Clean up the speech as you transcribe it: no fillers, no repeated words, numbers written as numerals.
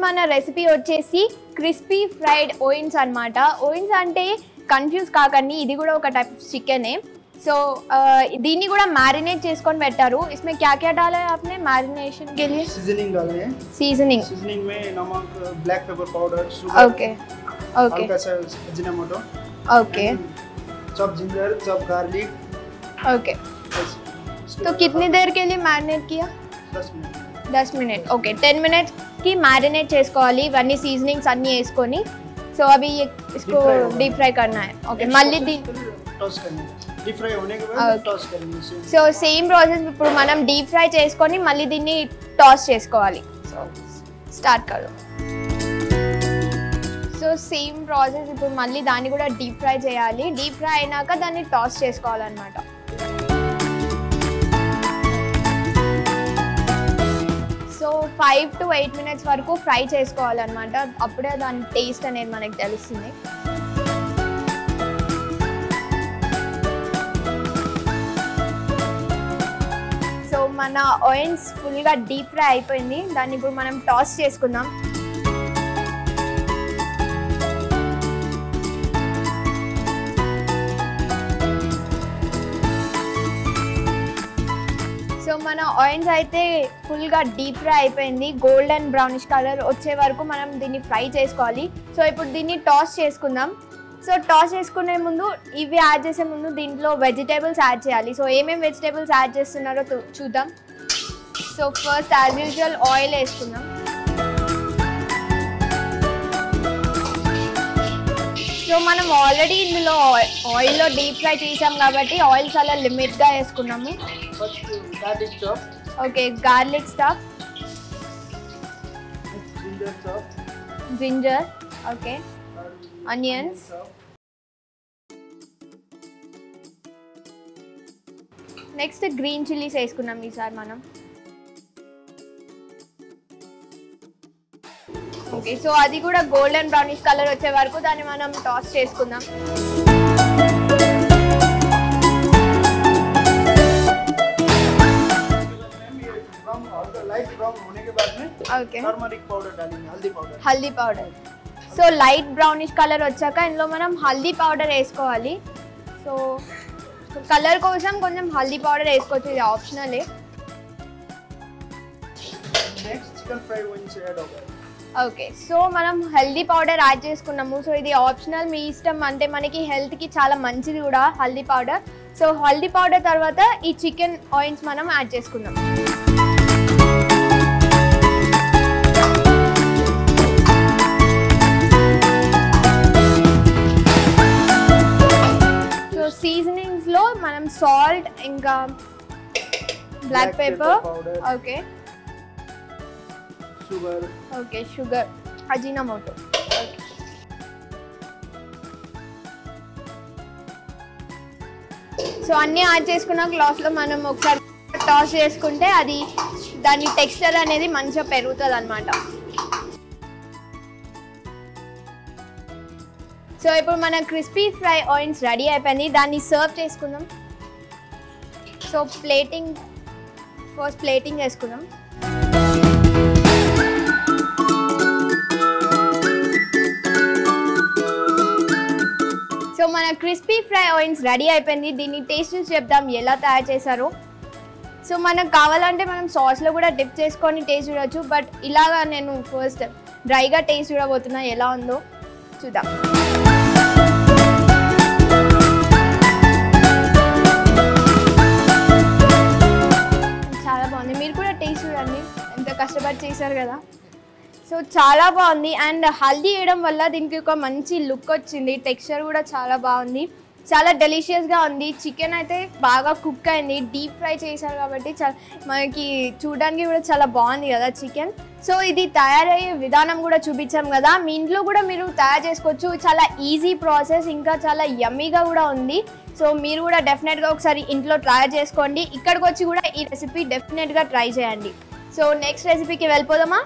మన రెసిపీ వచ్చేసి crispy fried ఓయిన్స్ అన్నమాట. ఓయిన్స్ అంటే కన్ఫ్యూజ్ కాకండి, ఇది కూడా ఒక టైప్ ఆఫ్ చికెనే. సో దీన్ని కూడా मैरिनेट చేసుకొని పెట్టారు. इसमें क्या क्या डाला है आपने मैरिनेशन के लिए? सीजनिंग डाले हैं. सीजनिंग में नमक, black pepper powder, sugar, okay हल्का सा Ajinomoto, okay, chop ginger, chop garlic. Okay. तो कितनी देर के लिए मैरिनेट किया? 10 मिनट. ओके, 10 मिनट्स की मैरिनेट చేసుకోవాలి. ఇవన్నీ సీజనింగ్స్ అన్నీ వేసుకొని. సో अभी इसको डीप फ्राई करना है. ओके, మళ్ళీ टॉस करना है. डीप फ्राई होने के बाद टॉस करनी है. సో సేమ్ ప్రాసెస్ ఇప్పుడు మనం డీప్ ఫ్రై చేసుకొని మళ్ళీ దీన్ని టాస్ చేసుకోవాలి. సో స్టార్ట్ కరు. సో సేమ్ ప్రాసెస్ ఇప్పుడు మళ్ళీ దాన్ని కూడా డీప్ ఫ్రై చేయాలి. డీప్ ఫ్రై అయినాక దాన్ని టాస్ చేసుకోవాలన్నమాట. సో 5 to 8 minutes వరకు ఫ్రై చేసుకోవాలన్నమాట. అప్పుడే దాని టేస్ట్ అనేది మనకు తెలుస్తుంది. సో మన ఆయిన్స్ ఫుల్గా డీప్ ఫ్రై అయిపోయింది. దాన్ని ఇప్పుడు మనం టాస్ చేసుకుందాం. సో మన ఆయిన్స్ అయితే ఫుల్గా డీప్ ఫ్రై అయిపోయింది. గోల్డెన్ బ్రౌనిష్ కలర్ వచ్చే వరకు మనం దీన్ని ఫ్రై చేసుకోవాలి. సో ఇప్పుడు దీన్ని టాస్ చేసుకుందాం. సో టాస్ చేసుకునే ముందు ఇవి యాడ్ చేసే ముందు దీంట్లో వెజిటేబుల్స్ యాడ్ చేయాలి. సో ఏమేమి వెజిటేబుల్స్ యాడ్ చేస్తున్నారో చూద్దాం. So first as usual oil వేసుకుందాం. సో మనం ఆల్రెడీ ఇందులో ఆయిల్లో డీప్ ఫ్రై చేసాం కాబట్టి ఆయిల్ చాలా లిమిట్గా వేసుకున్నాము. Okay, garlic stuff, ginger, okay, onions, next green chillies వేసుకున్నాం ఈసారి మనం. ఓకే, సో అది కూడా గోల్డెన్ బ్రౌనిష్ కలర్ వచ్చే వరకు దాన్ని మనం టాస్ చేసుకుందాం. Okay, haldi powder. So light brownish colour వచ్చాక ఇందులో మనం హల్దీ పౌడర్ వేసుకోవాలి. సో కలర్ కోసం కొంచెం హల్దీ పౌడర్ వేసుకోవచ్చు, ఇది ఆప్షనలే. ఓకే, సో మనం హల్దీ పౌడర్ యాడ్ చేసుకున్నాము. సో ఇది ఆప్షనల్, మీ ఇష్టం. అంటే మనకి హెల్త్కి చాలా మంచిది కూడా haldi powder. So haldi powder తర్వాత ఈ చికెన్ ఆయిన్స్ మనం యాడ్ చేసుకుందాం. సో సీజనింగ్స్లో మనం సాల్ట్, ఇంకా black pepper, okay, okay, sugar, Ajinomoto. Okay, so అన్నీ యాడ్ చేసుకున్న గ్లాస్లో మనం ఒకసారి టాస్ చేసుకుంటే అది దాని టెక్స్చర్ అనేది మంచిగా పెరుగుతుంది అన్నమాట. సో ఇప్పుడు మన క్రిస్పీ ఫ్రై ఆయిన్స్ రెడీ అయిపోయింది. దాన్ని సర్వ్ చేసుకుందాం. సో ఫస్ట్ ప్లేటింగ్ చేసుకుందాం. సో మన క్రిస్పీ ఫ్రై ఆయిన్స్ రెడీ అయిపోయింది. దీన్ని టేస్ట్ చూసి చెప్దాం ఎలా తయారు చేశారో. సో మనకు కావాలంటే మనం సాస్లో కూడా డిప్ చేసుకొని టేస్ట్ చూడవచ్చు. బట్ ఇలాగా నేను ఫస్ట్ డ్రైగా టేస్ట్ చూడబోతున్నా, ఎలా ఉందో చూద్దాం. చాలా బాగుంది, మీరు కూడా టేస్ట్ చూడండి. ఎంత కష్టపడి చేశారు కదా. సో చాలా బాగుంది. అండ్ హల్దీ వేయడం వల్ల దీనికి ఒక మంచి లుక్ వచ్చింది. టెక్స్చర్ కూడా చాలా బాగుంది, చాలా డెలిషియస్గా ఉంది. చికెన్ అయితే బాగా కుక్ అయింది, డీప్ ఫ్రై చేశారు కాబట్టి మనకి చూడడానికి కూడా చాలా బాగుంది కదా చికెన్. సో ఇది తయారయ్యే విధానం కూడా చూపించాం కదా, మీ ఇంట్లో కూడా మీరు తయారు చేసుకోవచ్చు. చాలా ఈజీ ప్రాసెస్, ఇంకా చాలా యమ్మీగా కూడా ఉంది. సో మీరు కూడా డెఫినెట్గా ఒకసారి ఇంట్లో ట్రై చేసుకోండి. ఇక్కడికి వచ్చి కూడా ఈ రెసిపీ డెఫినెట్గా ట్రై చేయండి. సో నెక్స్ట్ రెసిపీకి వెళ్ళిపోదామా?